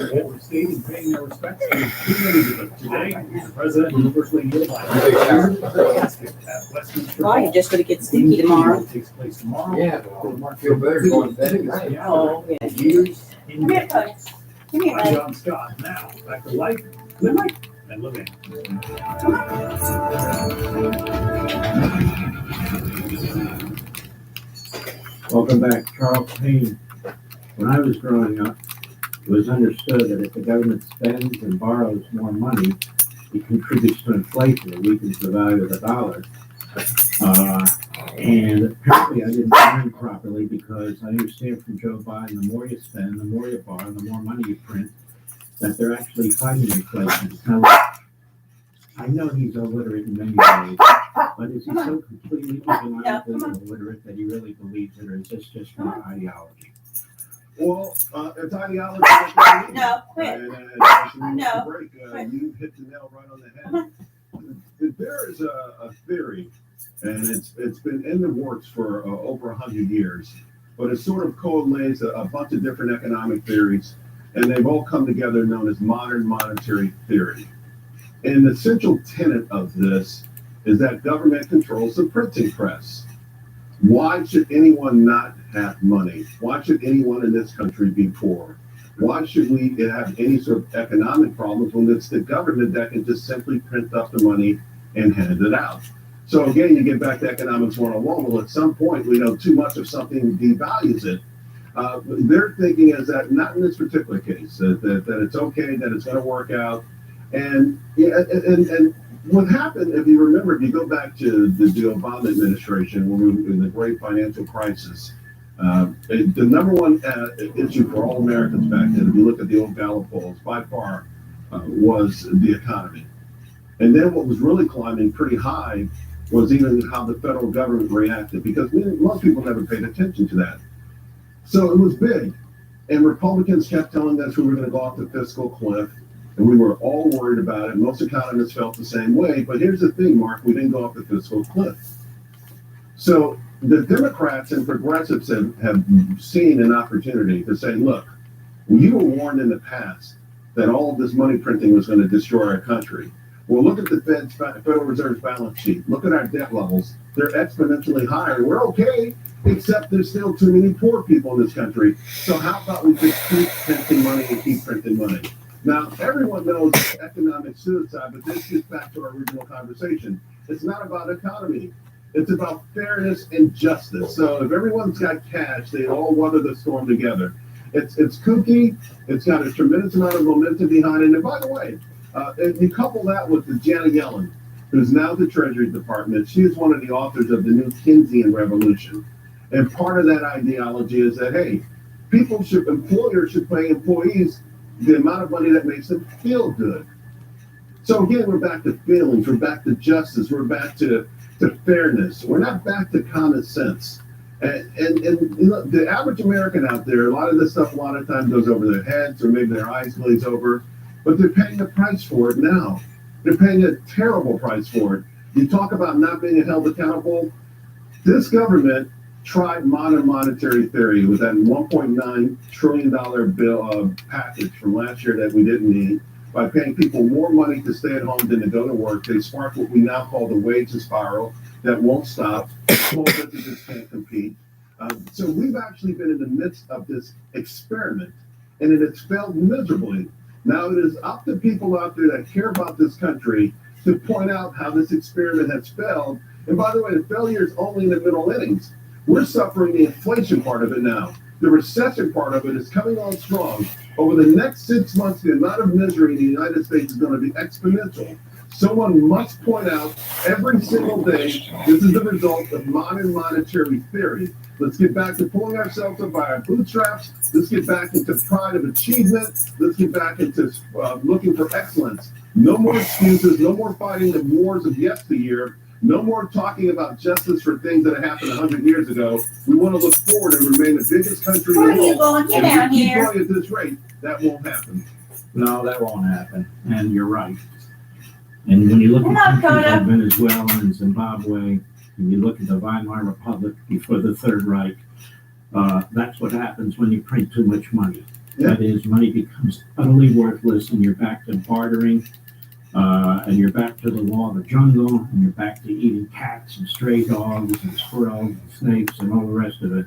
Overstating paying their respects to today, the president and the first lady of Westminster. Well, you're just gonna get sticky tomorrow. Takes place tomorrow. Yeah, well, feel better going to bed at night. Oh, yeah. Years in Come here, Coach. Come here, I'm buddy. John Scott. Now, back to life, live life, and live in. Welcome back. Charles Payne. When I was growing up, it was understood that if the government spends and borrows more money, it contributes to inflation. It weakens the value of the dollar. And apparently I didn't learn properly because I understand from Joe Biden, the more you spend, the more you borrow, the more money you print, that they're actually fighting inflation. Now, I know he's illiterate in many ways, but is he so completely ideologically illiterate that he really believes it, or is this just an ideology? Well, it's ideology. No, quit. No, Break, quit. you hit the nail right on the head. There is a theory, and it's been in the works for over 100 years, but it sort of collates a bunch of different economic theories, and they've all come together known as modern monetary theory. And the central tenet of this is that government controls the printing press. Why should anyone not have money? Why should anyone in this country be poor? Why should we have any sort of economic problems when it's the government that can just simply print up the money and hand it out? So again, you get back to economics 101. Well, at some point, we know too much of something devalues it. Their thinking is that not in this particular case, that it's okay, that it's going to work out. And what happened, if you remember, if you go back to the Obama administration when we were in the great financial crisis, the number one issue for all Americans back then, if you look at the old Gallup polls, by far was the economy. And then what was really climbing pretty high was even how the federal government reacted, because most people never paid attention to that. So it was big. And Republicans kept telling us we were going to go off the fiscal cliff. And we were all worried about it. Most economists felt the same way. But here's the thing, Mark, we didn't go off the fiscal cliff. So the Democrats and progressives have seen an opportunity to say, look, you were warned in the past that all of this money printing was going to destroy our country. Well, look at the Federal Reserve's balance sheet. Look at our debt levels. They're exponentially higher. We're okay, except there's still too many poor people in this country. So how about we just keep printing money and keep printing money? Now, everyone knows economic suicide, but this gets back to our original conversation. It's not about economy. It's about fairness and justice. So if everyone's got cash, they all weather the storm together. It's kooky. It's got a tremendous amount of momentum behind it. And by the way, if you couple that with the Janet Yellen, who's now the Treasury Department, she is one of the authors of the new Keynesian revolution. And part of that ideology is that, hey, employers should pay employees the amount of money that makes them feel good. So again, we're back to feelings, we're back to justice, we're back to fairness. We're not back to common sense. And you know, the average American out there, a lot of this stuff a lot of times goes over their heads or maybe their eyes glaze over, but they're paying a price for it now. They're paying a terrible price for it. You talk about not being held accountable. This government tried modern monetary theory with that $1.9 trillion bill package from last year that we didn't need. By paying people more money to stay at home than to go to work, they sparked what we now call the wage spiral that won't stop. Small businesses can't compete. So we've actually been in the midst of this experiment, and it has failed miserably. Now it is up to people out there that care about this country to point out how this experiment has failed. And by the way, the failure is only in the middle innings. We're suffering the inflation part of it now. The recession part of it is coming on strong. Over the next 6 months, the amount of misery in the United States is going to be exponential. Someone must point out every single day, this is the result of modern monetary theory. Let's get back to pulling ourselves up by our bootstraps. Let's get back into pride of achievement. Let's get back into looking for excellence. No more excuses, no more fighting the wars of yesteryear. No more talking about justice for things that happened 100 years ago. We want to look forward and remain the biggest country in the world. Where are you going? Get And down if we keep here. going at this rate, that won't happen. No, that won't happen. And you're right. And when you look Come at on, countries Coda. like Venezuela and Zimbabwe, and you look at the Weimar Republic before the Third Reich, that's what happens when you print too much money. That is, money becomes utterly worthless and you're back to bartering, and you're back to the law of the jungle, and you're back to eating cats and stray dogs and squirrels and snakes and all the rest of it.